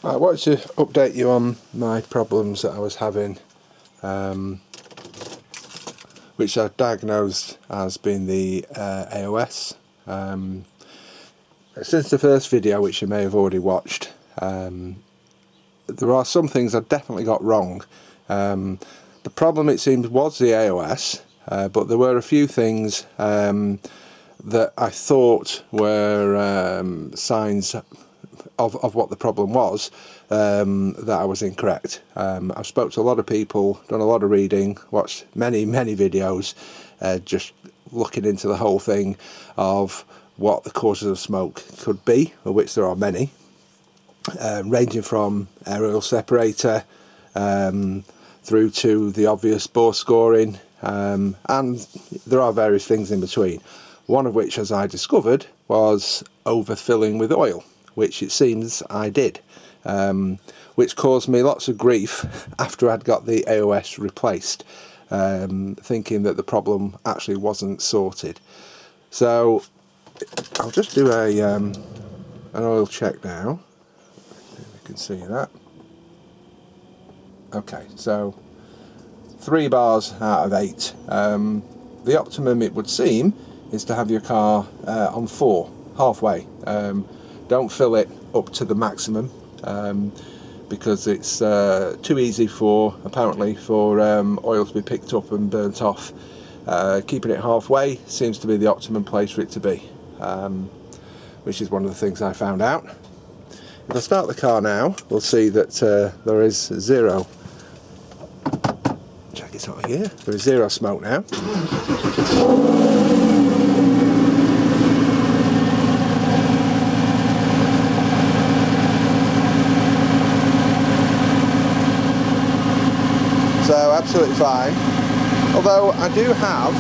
I wanted to update you on my problems that I was having, which I diagnosed as being the AOS. Since the first video, which you may have already watched, there are some things I definitely got wrong. The problem, it seems, was the AOS, but there were a few things that I thought were signs of what the problem was, that I was incorrect. I've spoke to a lot of people, done a lot of reading, watched many videos, just looking into the whole thing of what the causes of smoke could be, of which there are many, ranging from air oil separator through to the obvious bore scoring, and there are various things in between. One of which, as I discovered, was overfilling with oil, which it seems I did, which caused me lots of grief after I'd got the AOS replaced, thinking that the problem actually wasn't sorted. So I'll just do an oil check now. You can see that. Okay, so 3 bars out of 8. The optimum, it would seem, is to have your car on 4, halfway. Don't fill it up to the maximum, because it's too easy apparently for oil to be picked up and burnt off. Keeping it halfway seems to be the optimum place for it to be, which is one of the things I found out. If I start the car now, we'll see that there is 0. Check it out here. There is 0 smoke now. So absolutely fine. Although I do have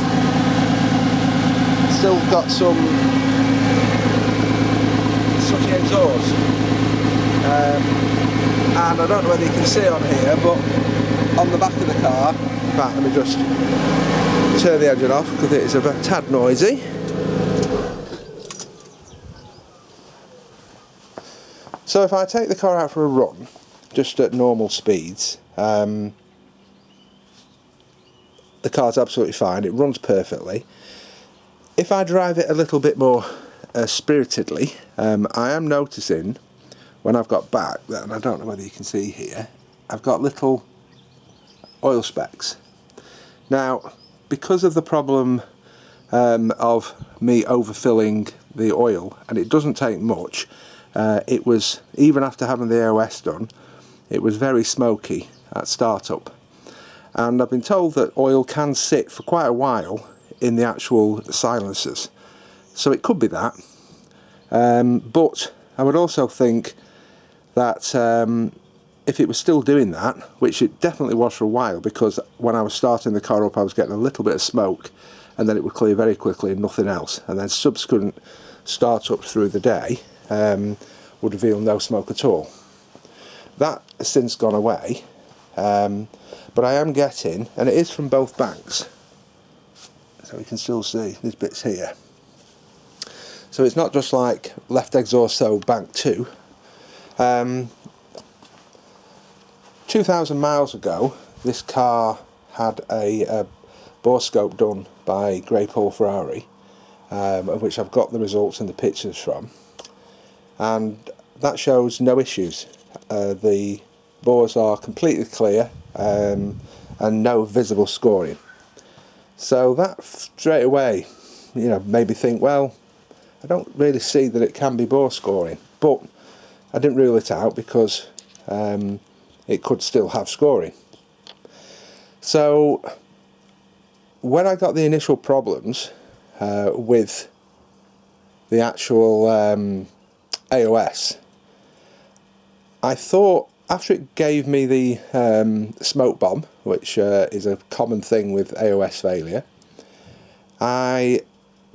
still got some sooty exhaust, and I don't know whether you can see on here, but on the back of the car, in fact, let me just turn the engine off because it is a tad noisy. So if I take the car out for a run, just at normal speeds, the car's absolutely fine, it runs perfectly. If I drive it a little bit more spiritedly, I am noticing when I've got back, and I don't know whether you can see here, I've got little oil specks. Now, because of the problem of me overfilling the oil, and it doesn't take much, it was, even after having the AOS done, it was very smoky at startup. And I've been told that oil can sit for quite a while in the actual silencers, so it could be that. But I would also think that if it was still doing that, which it definitely was for a while, because when I was starting the car up I was getting a little bit of smoke and then it would clear very quickly and nothing else, and then subsequent start-ups through the day would reveal no smoke at all. That has since gone away, but I am getting, and it is from both banks, so we can still see these bits here. So it's not just like left exhaust, so bank 2. 2,000 miles ago, this car had a Borescope done by Grey Paul Ferrari, of which I've got the results and the pictures from, and that shows no issues. The bores are completely clear, and no visible scoring. So that straight away, you know, made me think, well, I don't really see that it can be bore scoring, but I didn't rule it out because it could still have scoring. So when I got the initial problems with the actual AOS, I thought, after it gave me the smoke bomb, which is a common thing with AOS failure, I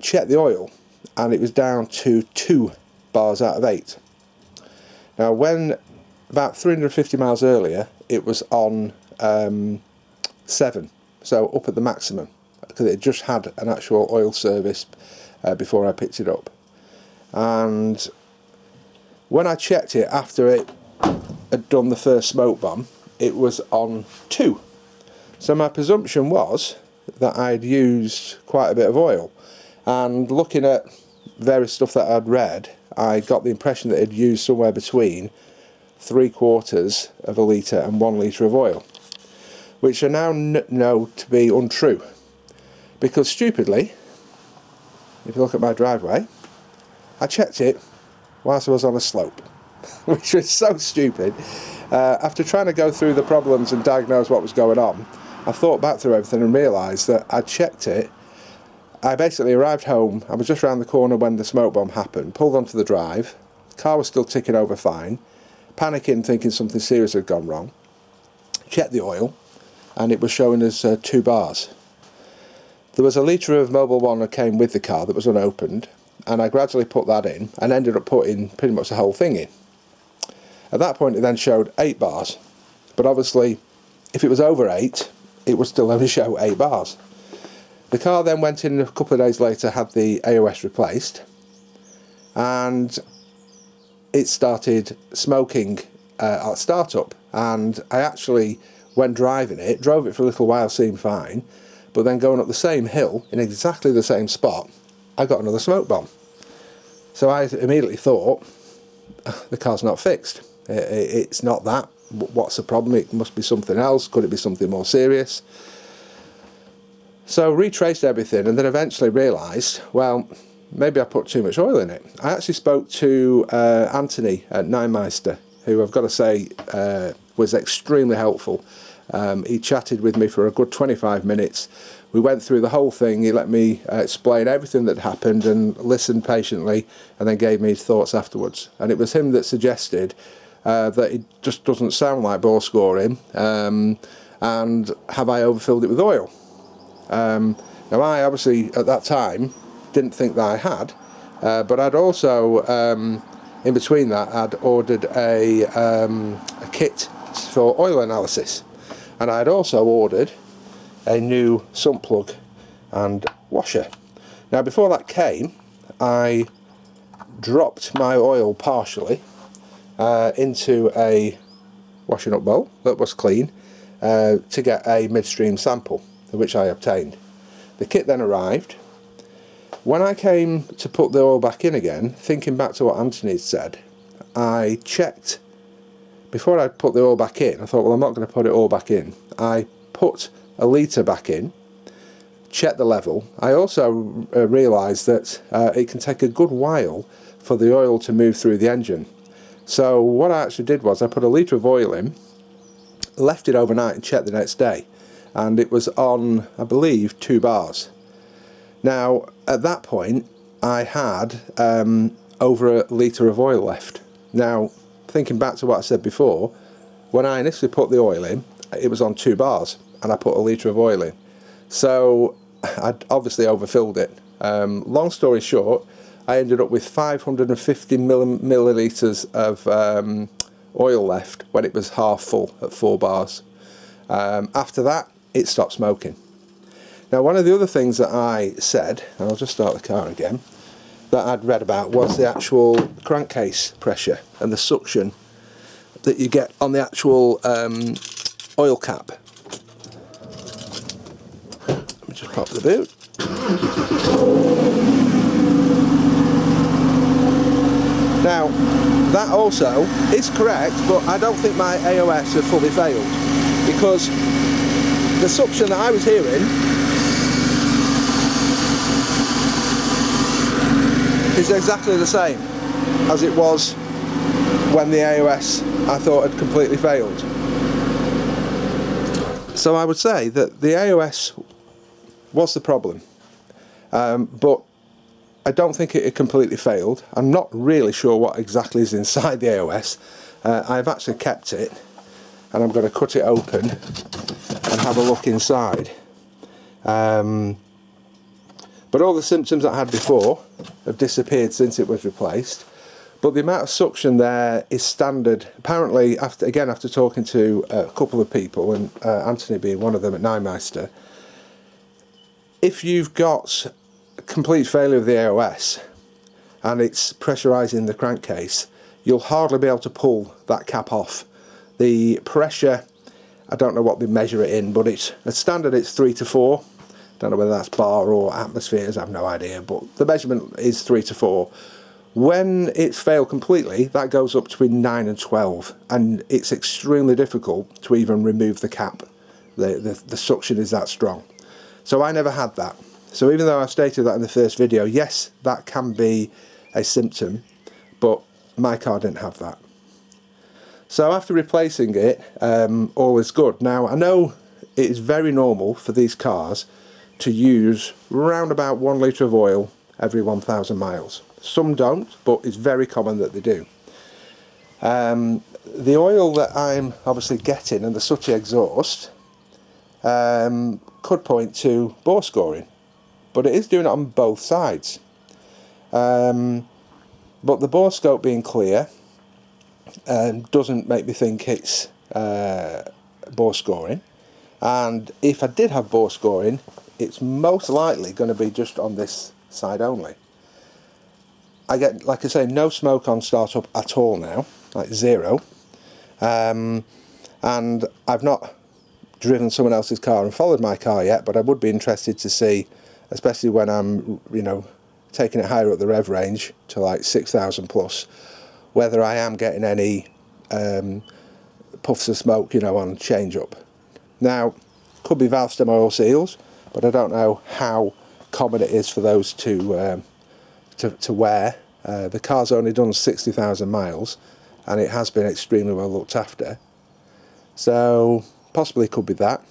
checked the oil and it was down to 2 bars out of 8. Now, when about 350 miles earlier it was on 7, so up at the maximum, because it just had an actual oil service before I picked it up. And when I checked it after it had done the first smoke bomb, it was on 2. So my presumption was that I'd used quite a bit of oil, and looking at various stuff that I'd read, I got the impression that it used somewhere between 3/4 of a litre and 1 litre of oil, which I now know to be untrue, because stupidly, if you look at my driveway, I checked it whilst I was on a slope, which was so stupid. After trying to go through the problems and diagnose what was going on, I thought back through everything and realised that I checked it. I basically arrived home, I was just round the corner when the smoke bomb happened, pulled onto the drive, the car was still ticking over fine, panicking thinking something serious had gone wrong, checked the oil, and it was showing us 2 bars. There was a litre of Mobil 1 that came with the car that was unopened, and I gradually put that in and ended up putting pretty much the whole thing in. At that point it then showed 8 bars, but obviously if it was over 8 it would still only show 8 bars. The car then went in a couple of days later, had the AOS replaced, and it started smoking at startup, and I actually, when driving it, drove it for a little while, seemed fine, but then going up the same hill in exactly the same spot, I got another smoke bomb. So I immediately thought, the car's not fixed, it's not that, what's the problem? It must be something else. Could it be something more serious? So retraced everything, and then eventually realised, well, maybe I put too much oil in it. I actually spoke to Anthony at Neinmeister, who I've got to say was extremely helpful. He chatted with me for a good 25 minutes. We went through the whole thing. He let me explain everything that happened and listened patiently, and then gave me his thoughts afterwards. And it was him that suggested that it just doesn't sound like bore scoring, and have I overfilled it with oil? Now I obviously at that time didn't think that I had, but I'd also in between that I'd ordered a kit for oil analysis, and I'd also ordered a new sump plug and washer. Now before that came, I dropped my oil partially into a washing up bowl that was clean to get a midstream sample, which I obtained. The kit then arrived. When I came to put the oil back in again, thinking back to what Anthony had said, I checked, before I put the oil back in, I thought, well, I'm not going to put it all back in. I put a litre back in, checked the level. I also realised that it can take a good while for the oil to move through the engine. So what I actually did was I put a litre of oil in, left it overnight and checked the next day, and it was on, I believe, 2 bars. Now at that point I had over a litre of oil left. Now thinking back to what I said before, when I initially put the oil in, it was on 2 bars and I put a litre of oil in, so I'd obviously overfilled it. Long story short, I ended up with 550 millilitres of oil left when it was half full at 4 bars. After that it stopped smoking. Now one of the other things that I said, and I'll just start the car again, that I'd read about was the actual crankcase pressure and the suction that you get on the actual oil cap. Let me just pop the boot. Now that also is correct, but I don't think my AOS had fully failed, because the suction that I was hearing is exactly the same as it was when the AOS I thought had completely failed. So I would say that the AOS was the problem, but I don't think it had completely failed. I'm not really sure what exactly is inside the AOS. I've actually kept it, and I'm going to cut it open and have a look inside. But all the symptoms I had before have disappeared since it was replaced. But the amount of suction there is standard. Apparently, after talking to a couple of people, and Anthony being one of them at Neinmeister, if you've got complete failure of the AOS and it's pressurising the crankcase, you'll hardly be able to pull that cap off The pressure, I don't know what they measure it in, but it's a standard, it's 3 to 4. Don't know whether that's bar or atmospheres, I have no idea, but the measurement is 3 to 4. When it's failed completely, that goes up between 9 and 12, and it's extremely difficult to even remove the cap. The suction is that strong. So I never had that. So even though I stated that in the first video, yes, that can be a symptom, but my car didn't have that. So after replacing it, all is good. Now I know it is very normal for these cars to use around about 1 litre of oil every 1,000 miles. Some don't, but it's very common that they do. The oil that I'm obviously getting and the sooty exhaust could point to bore scoring, but it is doing it on both sides. But the Borescope being clear doesn't make me think it's bore scoring, and if I did have bore scoring, it's most likely going to be just on this side only. I get, like I say, no smoke on startup at all now, like 0, and I've not driven someone else's car and followed my car yet, but I would be interested to see, especially when I'm, you know, taking it higher up the rev range to like 6,000 plus, whether I am getting any puffs of smoke, you know, on change up. Now, could be valve stem oil seals, but I don't know how common it is for those to wear. The car's only done 60,000 miles, and it has been extremely well looked after, so possibly could be that.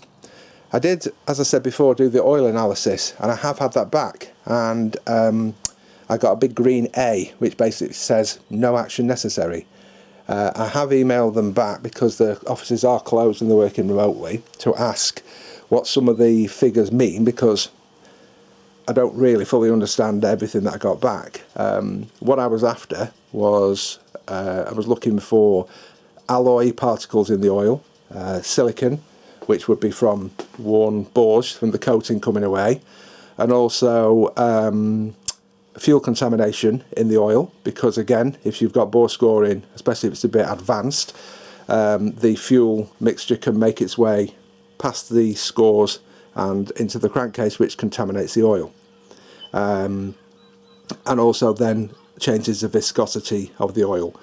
I did, as I said before, do the oil analysis, and I have had that back, and I got a big green A, which basically says no action necessary. I have emailed them back because the offices are closed and they're working remotely, to ask what some of the figures mean, because I don't really fully understand everything that I got back. What I was after was, I was looking for alloy particles in the oil, silicon, which would be from worn bores from the coating coming away, and also fuel contamination in the oil, because again, if you've got bore scoring, especially if it's a bit advanced, the fuel mixture can make its way past the scores and into the crankcase, which contaminates the oil, and also then changes the viscosity of the oil.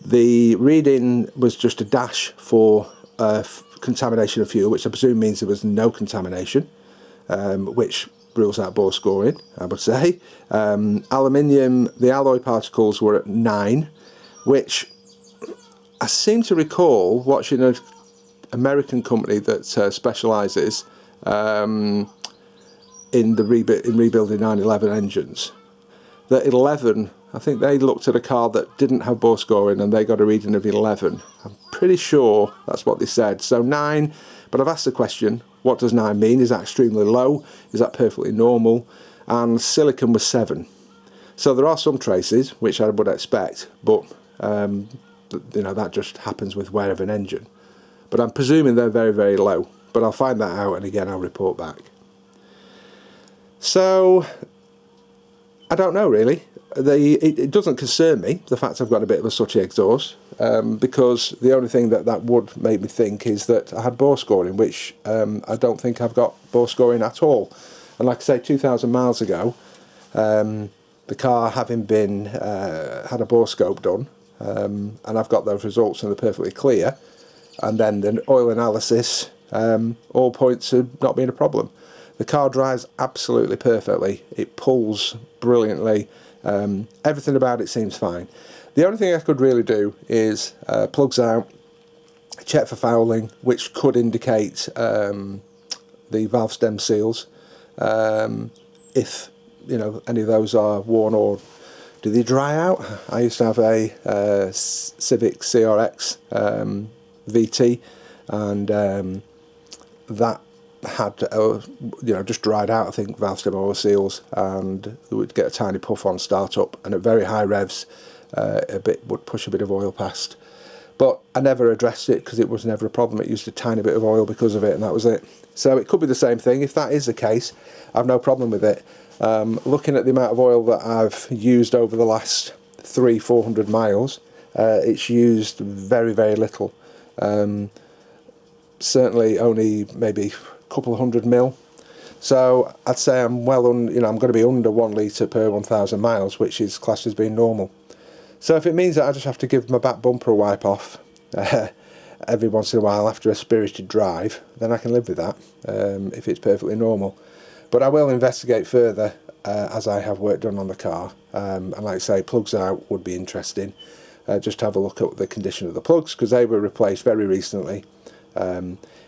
The reading was just a dash for contamination of fuel, which I presume means there was no contamination, which rules out bore scoring, I would say. Aluminium, the alloy particles were at 9, which I seem to recall watching an American company that specialises in rebuilding 911 engines. The 11, I think they looked at a car that didn't have bore scoring and they got a reading of 11. I'm pretty sure that's what they said. So 9, but I've asked the question, what does 9 mean? Is that extremely low? Is that perfectly normal? And silicon was 7. So there are some traces, which I would expect, but you know, that just happens with wear of an engine. But I'm presuming they're very, very low. But I'll find that out, and again, I'll report back. So I don't know really. It doesn't concern me, the fact I've got a bit of a sooty exhaust, because the only thing that would make me think is that I had bore scoring, which I don't think I've got bore scoring at all. And like I say, 2,000 miles ago, the car having been had a Borescope done, and I've got those results and they're perfectly clear, and then the oil analysis all points to not being a problem. The car drives absolutely perfectly, it pulls brilliantly, everything about it seems fine. The only thing I could really do is plugs out, check for fouling, which could indicate the valve stem seals, if you know any of those are worn, or do they dry out. I used to have a Civic CRX VT, and that had you know, just dried out, I think, valve stem oil seals, and it would get a tiny puff on startup, and at very high revs would push a bit of oil past. But I never addressed it because it was never a problem. It used a tiny bit of oil because of it, and that was it. So it could be the same thing. If that is the case, I've no problem with it. Looking at the amount of oil that I've used over the last 300-400 miles, it's used very, very little. Certainly only maybe a couple of 100 mil. So I'd say I'm well I'm going to be under 1 litre per 1,000 miles, which is classed as being normal. So if it means that I just have to give my back bumper a wipe off every once in a while after a spirited drive, then I can live with that, if it's perfectly normal. But I will investigate further as I have work done on the car, and like I say, plugs out would be interesting. Just to have a look at the condition of the plugs, because they were replaced very recently.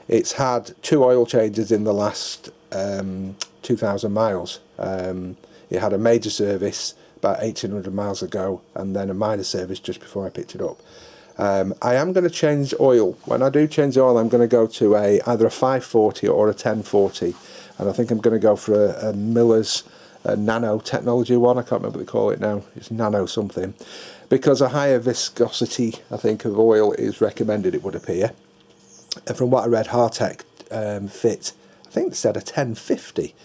It's had 2 oil changes in the last 2,000 miles. It had a major service about 1,800 miles ago, and then a minor service just before I picked it up. I am going to change oil. When I do change oil, I'm going to go to either a 540 or a 1040, and I think I'm going to go for a Miller's nano technology one. I can't remember what they call it now. It's nano something, because a higher viscosity, I think, of oil is recommended, it would appear. And from what I read, Hartech fit, I think they said a 1050.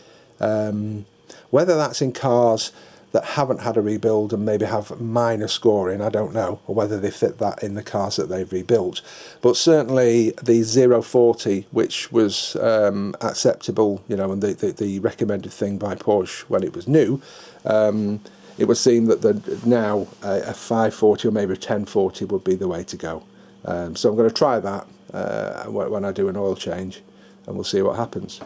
Whether that's in cars that haven't had a rebuild and maybe have minor scoring, I don't know, or whether they fit that in the cars that they've rebuilt. But certainly the 040, which was acceptable, and the recommended thing by Porsche when it was new, it would seem that now a 540 or maybe a 1040 would be the way to go. So I'm going to try that when I do an oil change, and we'll see what happens.